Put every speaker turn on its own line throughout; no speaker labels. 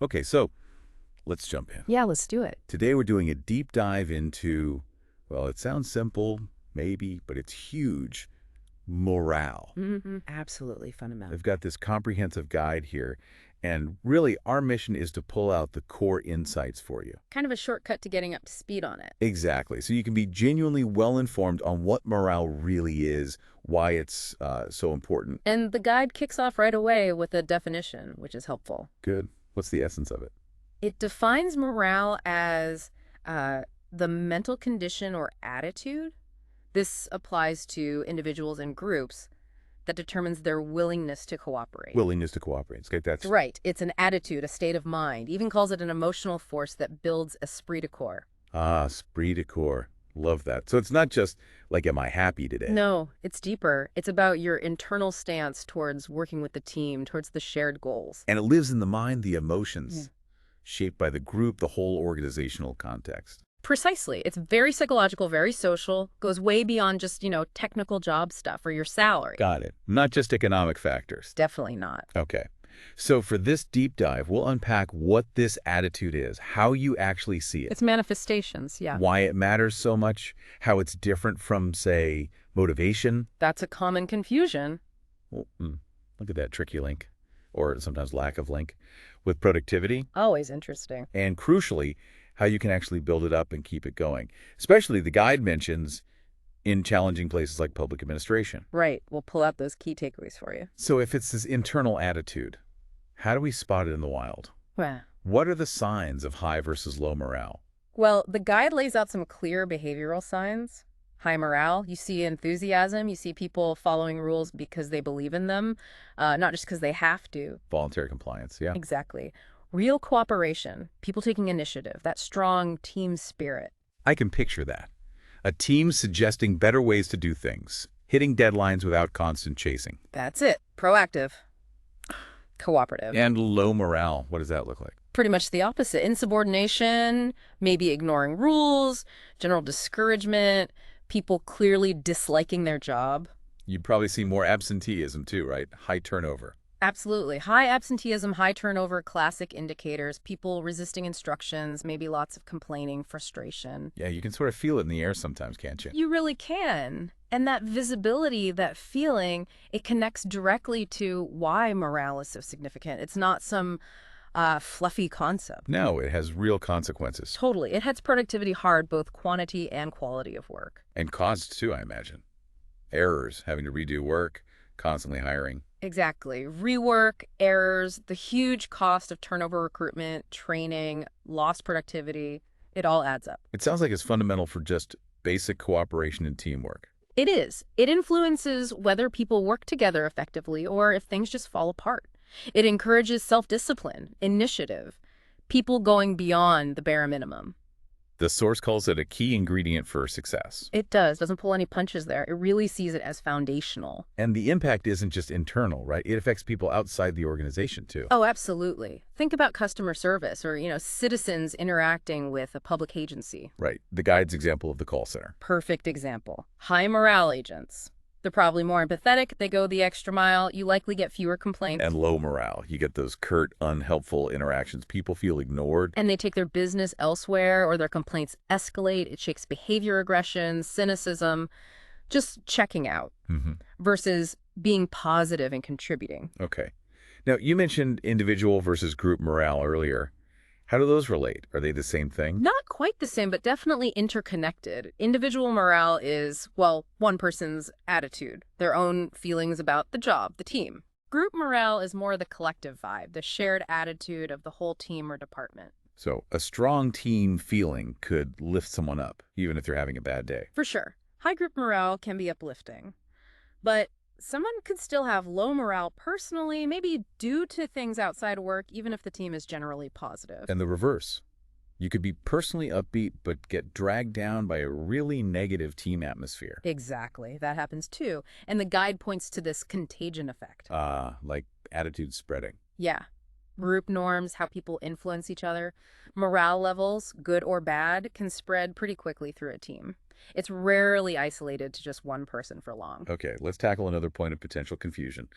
Okay, so let's jump in.
Yeah, let's do it.
Today we're doing a deep dive into, well, it sounds simple, maybe, but it's huge, morale.
Absolutely fundamental.
I've got this comprehensive guide here, and really our mission is to pull out the core insights for you.
Kind of a shortcut to getting up to speed on it.
Exactly. So you can be genuinely well-informed on what morale really is, why it's so important.
And the guide kicks off right away with a definition, which is helpful.
Good. What's the essence of it?
It defines morale as the mental condition or attitude. This applies to individuals and groups that determines their willingness to cooperate.
Willingness to cooperate. Okay, that's
Right. It's an attitude, a state of mind. Even calls it an emotional force that builds esprit de corps.
esprit de corps. Love that. So it's not just like, am I happy today?
No, it's deeper. It's about your internal stance towards working with the team, towards the shared goals.
And it lives in the mind, the emotions,
Yeah.
shaped by the group, the whole organizational context.
Precisely. It's very psychological, very social, goes way beyond just, technical job stuff or your salary.
Got it. Not just economic factors.
Definitely not.
Okay. So for this deep dive, we'll unpack what this attitude is, how you actually see it,
It's manifestations, yeah.
why it matters so much, how it's different from, say, motivation.
That's a common confusion.
Well, look at that tricky link, or sometimes lack of link, with productivity.
Always interesting.
And crucially, how you can actually build it up and keep it going. Especially the guide mentions in challenging places like public administration.
Right. We'll pull out those key takeaways for you.
So if it's this internal attitude, how do we spot it in the wild?
Well,
What are the signs of high versus low morale?
the guide lays out some clear behavioral signs. High morale, you see enthusiasm, you see people following rules because they believe in them, not just because they have to.
Voluntary compliance, yeah.
Exactly. Real cooperation, people taking initiative, that strong team spirit.
I can picture that. A team suggesting better ways to do things, hitting deadlines without constant chasing.
That's it. Proactive. Cooperative.
And low morale, what does that look like?
Pretty much the opposite. Insubordination, maybe ignoring rules, general discouragement, people clearly disliking their job.
You'd probably see more absenteeism too, right? High turnover.
Absolutely. High absenteeism, high turnover, classic indicators, people resisting instructions, maybe lots of complaining, frustration.
Yeah, you can sort of feel it in the air sometimes, can't you?
You really can. And that visibility, that feeling, it connects directly to why morale is so significant. It's not some fluffy concept.
No, it has real consequences.
Totally. It hits productivity hard, both quantity and quality of work.
And costs too, I imagine. Errors, having to redo work, constantly hiring.
Exactly. Rework, errors, the huge cost of turnover recruitment, training, lost productivity, it all adds up.
It sounds like it's fundamental for just basic cooperation and teamwork.
It is. It influences whether people work together effectively or if things just fall apart. It encourages self-discipline, initiative, people going beyond the bare minimum.
The source calls it a key ingredient for success.
It doesn't pull any punches there. It really sees it as foundational.
And the impact isn't just internal, right? It affects people outside the organization too.
Oh, absolutely. Think about customer service or, citizens interacting with a public agency.
Right. The guide's example of the call center.
Perfect example. High morale agents. They're probably more empathetic. They go the extra mile. You likely get fewer complaints.
And low morale. You get those curt, unhelpful interactions. People feel ignored.
And they take their business elsewhere or their complaints escalate. It shakes behavior aggression, cynicism, just checking out versus being positive and contributing.
Okay. Now, you mentioned individual versus group morale earlier. How do those relate? Are they the same thing?
Not quite the same, but definitely interconnected. Individual morale is, one person's attitude, their own feelings about the job, the team. Group morale is more the collective vibe, the shared attitude of the whole team or department.
So a strong team feeling could lift someone up, even if they're having a bad day.
For sure. High group morale can be uplifting. But someone could still have low morale personally, maybe due to things outside work, even if the team is generally positive.
And the reverse. You could be personally upbeat, but get dragged down by a really negative team atmosphere.
Exactly. That happens too. And the guide points to this contagion effect.
Like attitude spreading.
Yeah. Group norms, how people influence each other. Morale levels, good or bad, can spread pretty quickly through a team. It's rarely isolated to just one person for long.
Okay, let's tackle another point of potential confusion.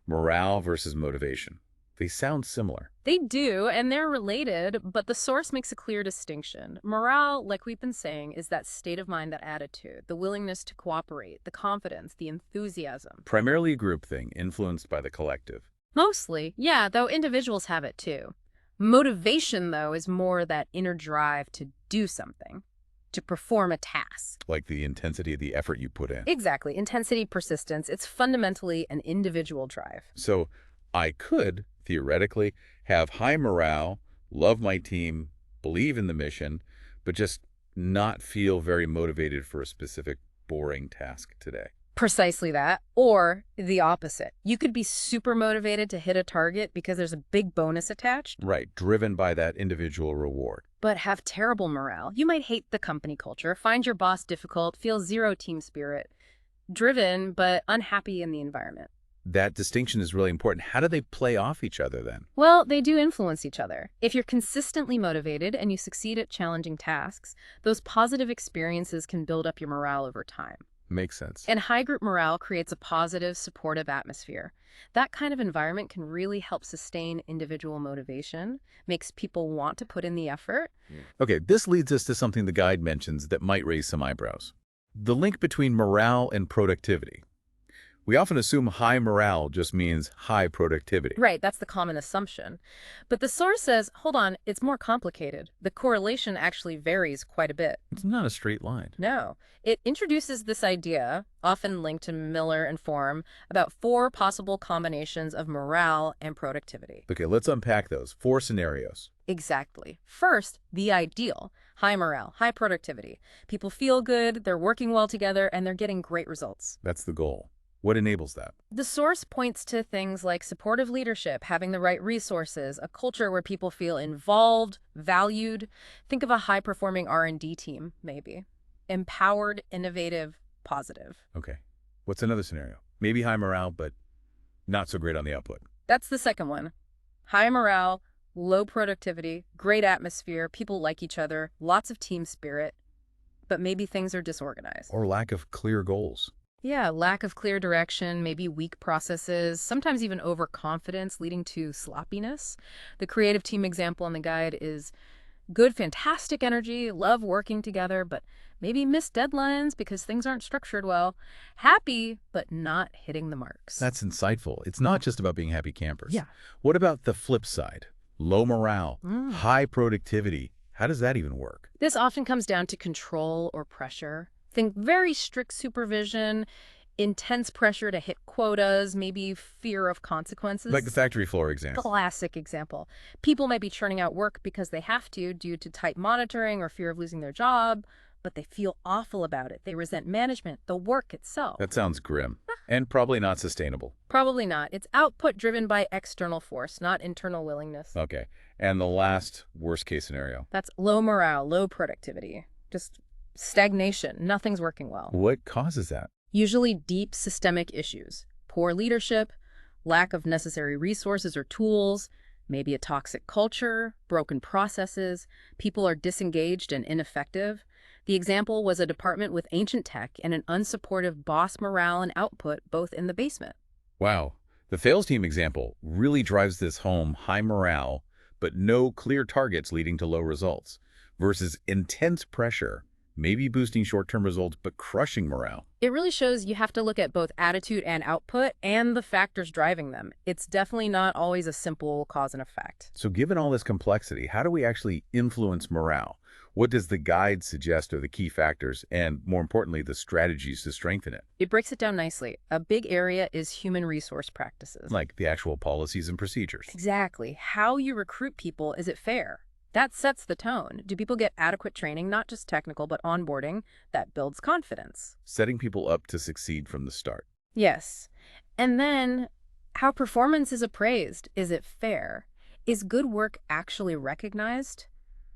Morale versus motivation. They sound similar.
They do, and they're related, but the source makes a clear distinction. Morale, like we've been saying, is that state of mind, that attitude, the willingness to cooperate, the confidence, the enthusiasm.
Primarily a group thing, influenced by the collective.
Mostly, yeah, though individuals have it too. Motivation, though, is more that inner drive to do something, to perform a task.
Like the intensity of the effort you put in.
Exactly. Intensity, persistence. It's fundamentally an individual drive.
So I could, theoretically, have high morale, love my team, believe in the mission, but just not feel very motivated for a specific boring task today.
Precisely that. Or the opposite. You could be super motivated to hit a target because there's a big bonus attached,
Right, driven by that individual reward.
but have terrible morale. You might hate the company culture, find your boss difficult, feel zero team spirit, driven but unhappy in the environment.
That distinction is really important. How do they play off each other then?
Well, they do influence each other. If you're consistently motivated and you succeed at challenging tasks, those positive experiences can build up your morale over time.
Makes sense.
And high group morale creates a positive, supportive atmosphere. That kind of environment can really help sustain individual motivation, makes people want to put in the effort.
Okay, this leads us to something the guide mentions that might raise some eyebrows. The link between morale and productivity. We often assume high morale just means high productivity.
Right, that's the common assumption. But the source says, hold on, it's more complicated. The correlation actually varies quite a bit.
It's not a straight line.
No, it introduces this idea, often linked to Miller and Forum, about 4 possible combinations of morale and productivity.
Okay, let's unpack those. 4 scenarios.
Exactly. First, the ideal. High morale, high productivity. People feel good, they're working well together, and they're getting great results.
That's the goal. What enables that?
The source points to things like supportive leadership, having the right resources, a culture where people feel involved, valued. Think of a high-performing R&D team, maybe. Empowered, innovative, positive.
Okay. What's another scenario? Maybe high morale, but not so great on the output.
That's the second one. High morale, low productivity, great atmosphere, people like each other, lots of team spirit, but maybe things are disorganized.
Or lack of clear goals.
Yeah, lack of clear direction, maybe weak processes, sometimes even overconfidence leading to sloppiness. The creative team example in the guide is good, fantastic energy, love working together, but maybe missed deadlines because things aren't structured well. Happy, but not hitting the marks.
That's insightful. It's not just about being happy campers.
Yeah.
What about the flip side? Low morale, high productivity. How does that even work?
This often comes down to control or pressure. Think very strict supervision, intense pressure to hit quotas, maybe fear of consequences.
Like the factory floor example.
Classic example. People might be churning out work because they have to due to tight monitoring or fear of losing their job, but they feel awful about it. They resent management, the work itself.
That sounds grim and probably not sustainable.
Probably not. It's output driven by external force, not internal willingness.
Okay. And the last worst case scenario.
That's low morale, low productivity. Just stagnation. Nothing's working well.
What causes that?
Usually deep systemic issues. Poor leadership, lack of necessary resources or tools, maybe a toxic culture, broken processes, people are disengaged and ineffective. The example was a department with ancient tech and an unsupportive boss morale and output both in the basement.
Wow. The fails team example really drives this home: high morale, but no clear targets leading to low results, versus intense pressure, maybe boosting short-term results, but crushing morale.
It really shows you have to look at both attitude and output and the factors driving them. It's definitely not always a simple cause and effect.
So given all this complexity, how do we actually influence morale? What does the guide suggest are the key factors and, more importantly, the strategies to strengthen it?
It breaks it down nicely. A big area is human resource practices.
Like the actual policies and procedures.
Exactly. How you recruit people, is it fair? That sets the tone. Do people get adequate training, not just technical, but onboarding? That builds confidence.
Setting people up to succeed from the start.
Yes. And then, how performance is appraised. Is it fair? Is good work actually recognized?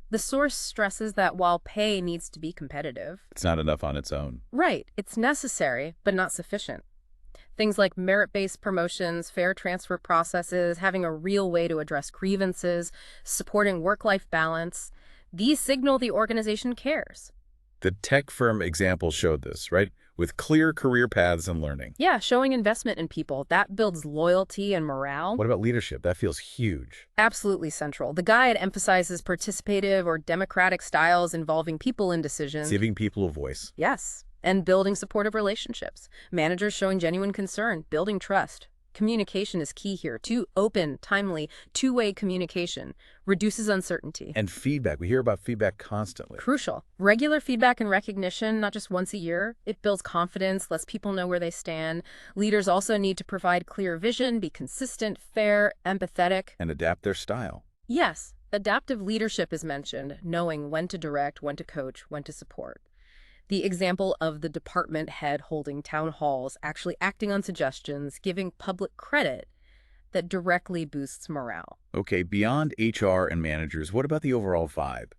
The source stresses that while pay needs to be competitive,
It's not enough on its own.
right, it's necessary, but not sufficient. Things like merit-based promotions, fair transfer processes, having a real way to address grievances, supporting work-life balance, these signal the organization cares.
The tech firm example showed this, right? with clear career paths and learning.
Yeah, showing investment in people, that builds loyalty and morale.
What about leadership? That feels huge.
Absolutely central. The guide emphasizes participative or democratic styles involving people in decisions.
Giving people a voice.
Yes, and building supportive relationships. Managers showing genuine concern, building trust. Communication is key here. Open, timely, two-way communication reduces uncertainty.
And feedback. We hear about feedback constantly.
Crucial. Regular feedback and recognition, not just once a year. It builds confidence, lets people know where they stand. Leaders also need to provide clear vision, be consistent, fair, empathetic.
And adapt their style.
Yes, adaptive leadership is mentioned, knowing when to direct, when to coach, when to support. The example of the department head holding town halls, actually acting on suggestions, giving public credit that directly boosts morale.
Okay, beyond HR and managers, what about the overall vibe?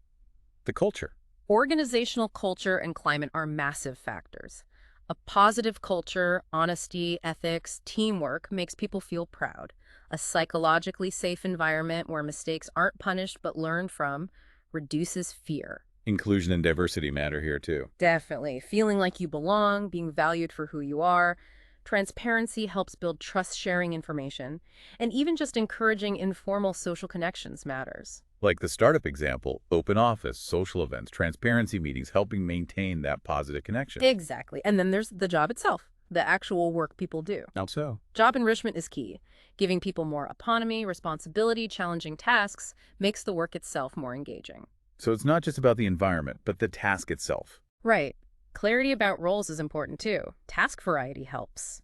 The culture.
Organizational culture and climate are massive factors. A positive culture, honesty, ethics, teamwork makes people feel proud. A psychologically safe environment where mistakes aren't punished but learned from reduces fear.
Inclusion and diversity matter here too.
Definitely. Feeling like you belong, being valued for who you are. Transparency helps build trust-sharing information. And even just encouraging informal social connections matters.
Like the startup example, open office, social events, transparency meetings, helping maintain that positive connection.
Exactly. And then there's the job itself, the actual work people do.
How so?
Job enrichment is key. Giving people more autonomy, responsibility, challenging tasks makes the work itself more engaging.
So it's not just about the environment, but the task itself.
Right. Clarity about roles is important too. Task variety helps.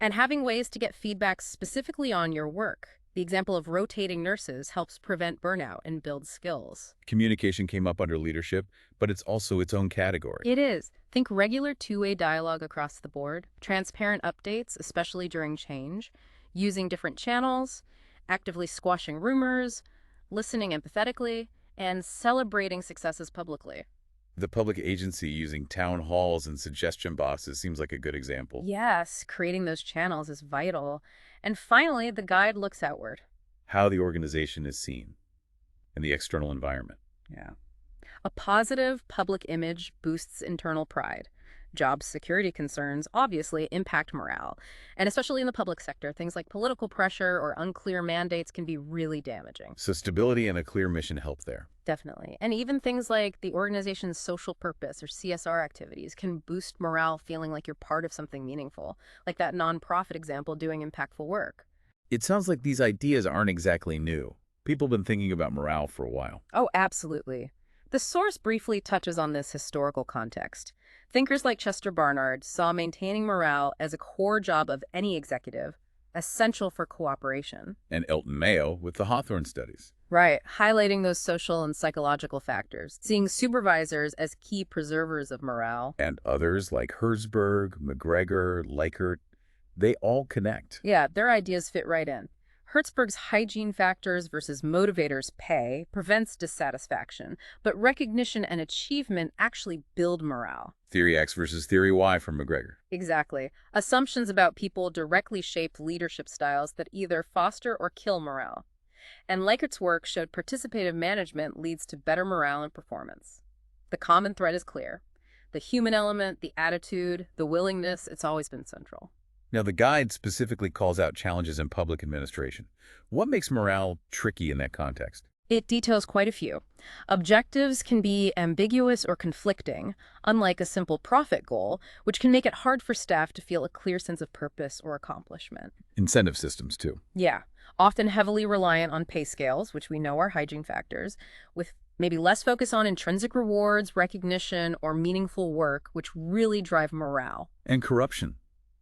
And having ways to get feedback specifically on your work. The example of rotating nurses helps prevent burnout and build skills.
Communication came up under leadership, but it's also its own category.
It is. Think regular two-way dialogue across the board, transparent updates, especially during change, using different channels, actively squashing rumors, listening empathetically, and celebrating successes publicly.
The public agency using town halls and suggestion boxes seems like a good example.
Yes, creating those channels is vital. And finally, the guide looks outward.
How the organization is seen and the external environment.
Yeah. A positive public image boosts internal pride. Job security concerns obviously impact morale. And especially in the public sector, things like political pressure or unclear mandates can be really damaging.
So stability and a clear mission help there.
Definitely. And even things like the organization's social purpose or CSR activities can boost morale, feeling like you're part of something meaningful, like that nonprofit example doing impactful work.
It sounds like these ideas aren't exactly new. People have been thinking about morale for a while.
Oh, absolutely. The source briefly touches on this historical context. Thinkers like Chester Barnard saw maintaining morale as a core job of any executive, essential for cooperation.
And Elton Mayo with the Hawthorne studies.
Right, highlighting those social and psychological factors, seeing supervisors as key preservers of morale.
And others like Herzberg, McGregor, Likert, they all connect.
Yeah, their ideas fit right in. Hertzberg's hygiene factors versus motivators pay prevents dissatisfaction, but recognition and achievement actually build morale.
Theory X versus Theory Y from McGregor.
Exactly. Assumptions about people directly shape leadership styles that either foster or kill morale. And Likert's work showed participative management leads to better morale and performance. The common thread is clear. The human element, the attitude, the willingness, it's always been central.
Now, the guide specifically calls out challenges in public administration. What makes morale tricky in that context?
It details quite a few. Objectives can be ambiguous or conflicting, unlike a simple profit goal, which can make it hard for staff to feel a clear sense of purpose or accomplishment.
Incentive systems, too.
Yeah, often heavily reliant on pay scales, which we know are hygiene factors, with maybe less focus on intrinsic rewards, recognition, or meaningful work, which really drive morale.
And corruption.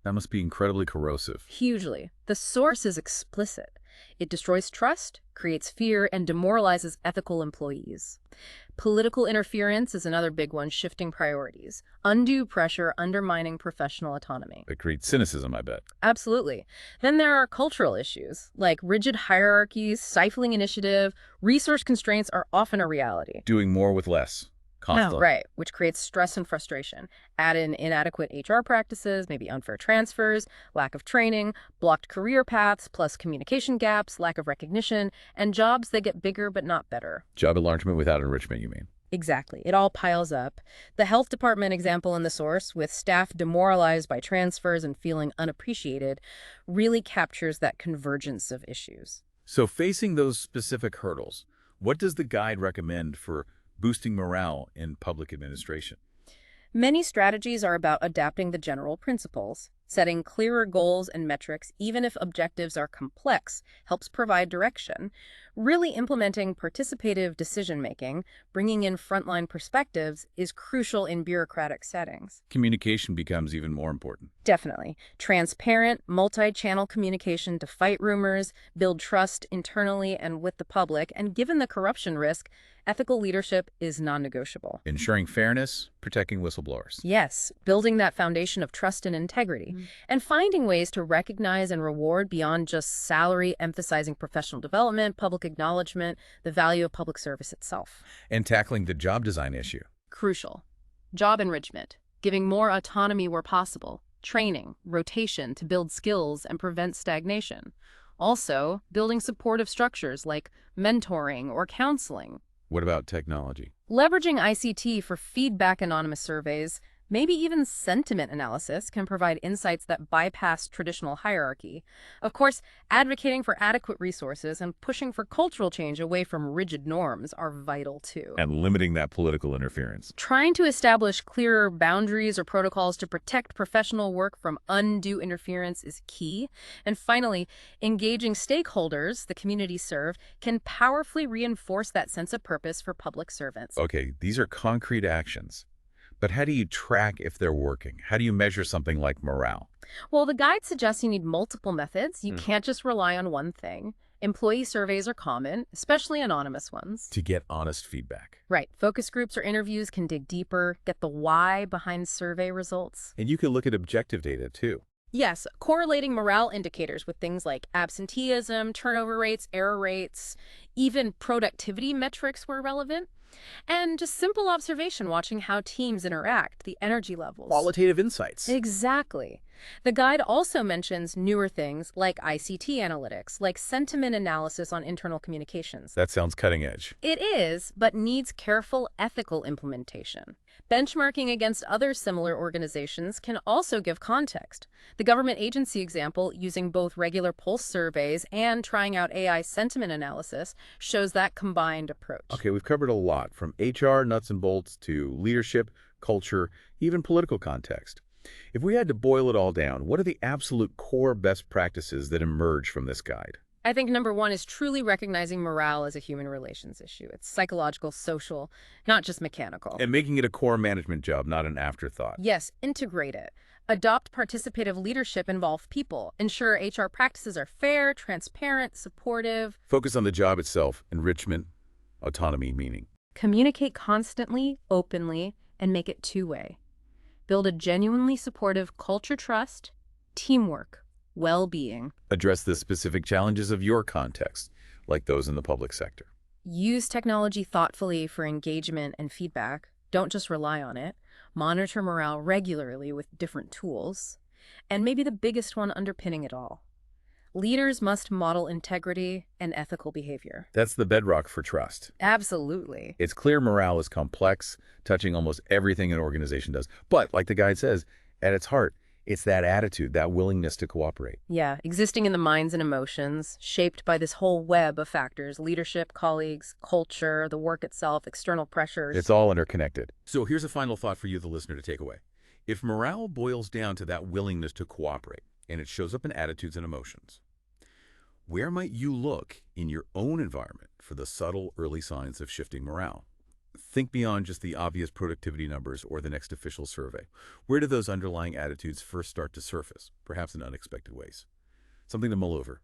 That must be incredibly corrosive.
Hugely. The source is explicit. It destroys trust, creates fear, and demoralizes ethical employees. Political interference is another big one, shifting priorities. Undue pressure undermining professional autonomy.
It creates cynicism, I bet.
Absolutely. Then there are cultural issues, like rigid hierarchies, stifling initiative. Resource constraints are often a reality.
Doing more with less. Constantly.
Oh, right, which creates stress and frustration. Add in inadequate HR practices, maybe unfair transfers, lack of training, blocked career paths, plus communication gaps, lack of recognition, and jobs that get bigger but not better.
Job enlargement without enrichment, you mean?
Exactly. It all piles up. The health department example in the source, with staff demoralized by transfers and feeling unappreciated, really captures that convergence of issues.
So facing those specific hurdles, what does the guide recommend for boosting morale in public administration?
Many strategies are about adapting the general principles. Setting clearer goals and metrics, even if objectives are complex, helps provide direction. Really implementing participative decision-making, bringing in frontline perspectives, is crucial in bureaucratic settings.
Communication becomes even more important.
Definitely. Transparent, multi-channel communication to fight rumors, build trust internally and with the public, and given the corruption risk, ethical leadership is non-negotiable.
Ensuring fairness, protecting whistleblowers.
Yes, building that foundation of trust and integrity, and finding ways to recognize and reward beyond just salary, emphasizing professional development, public acknowledgement, the value of public service itself.
And tackling the job design issue.
Crucial. Job enrichment, giving more autonomy where possible, training, rotation to build skills and prevent stagnation. Also, building supportive structures like mentoring or counseling.
What about technology?
Leveraging ICT for feedback anonymous surveys, maybe even sentiment analysis, can provide insights that bypass traditional hierarchy. Of course, advocating for adequate resources and pushing for cultural change away from rigid norms are vital too.
And limiting that political interference.
Trying to establish clearer boundaries or protocols to protect professional work from undue interference is key. And finally, engaging stakeholders, the community served, can powerfully reinforce that sense of purpose for public servants.
Okay, these are concrete actions. But how do you track if they're working? How do you measure something like morale?
Well, the guide suggests you need multiple methods. You can't just rely on one thing. Employee surveys are common, especially anonymous ones.
To get honest feedback.
Right. Focus groups or interviews can dig deeper, get the why behind survey results.
And you can look at objective data too.
Yes, correlating morale indicators with things like absenteeism, turnover rates, error rates, even productivity metrics were relevant. And just simple observation, watching how teams interact, the energy levels.
Qualitative insights.
Exactly. The guide also mentions newer things like ICT analytics, like sentiment analysis on internal communications.
That sounds cutting edge.
It is, but needs careful ethical implementation. Benchmarking against other similar organizations can also give context. The government agency example, using both regular pulse surveys and trying out AI sentiment analysis, shows that combined approach.
Okay, we've covered a lot, from HR nuts and bolts to leadership, culture, even political context. If we had to boil it all down, what are the absolute core best practices that emerge from this guide?
I think number one is truly recognizing morale as a human relations issue. It's psychological, social, not just mechanical.
And making it a core management job, not an afterthought.
Yes, integrate it. Adopt participative leadership, involve people. Ensure HR practices are fair, transparent, supportive.
Focus on the job itself, enrichment, autonomy, meaning.
Communicate constantly, openly, and make it two-way. Build a genuinely supportive culture, trust, teamwork, well-being.
Address the specific challenges of your context, like those in the public sector.
Use technology thoughtfully for engagement and feedback. Don't just rely on it. Monitor morale regularly with different tools. And maybe the biggest one underpinning it all: leaders must model integrity and ethical behavior.
That's the bedrock for trust.
Absolutely.
It's clear morale is complex, touching almost everything an organization does. But, like the guide says, at its heart, it's that attitude, that willingness to cooperate.
Yeah, existing in the minds and emotions, shaped by this whole web of factors: leadership, colleagues, culture, the work itself, external pressures.
It's all interconnected. So here's a final thought for you, the listener, to take away. If morale boils down to that willingness to cooperate, and it shows up in attitudes and emotions, where might you look in your own environment for the subtle early signs of shifting morale? Think beyond just the obvious productivity numbers or the next official survey. Where do those underlying attitudes first start to surface, perhaps in unexpected ways? Something to mull over.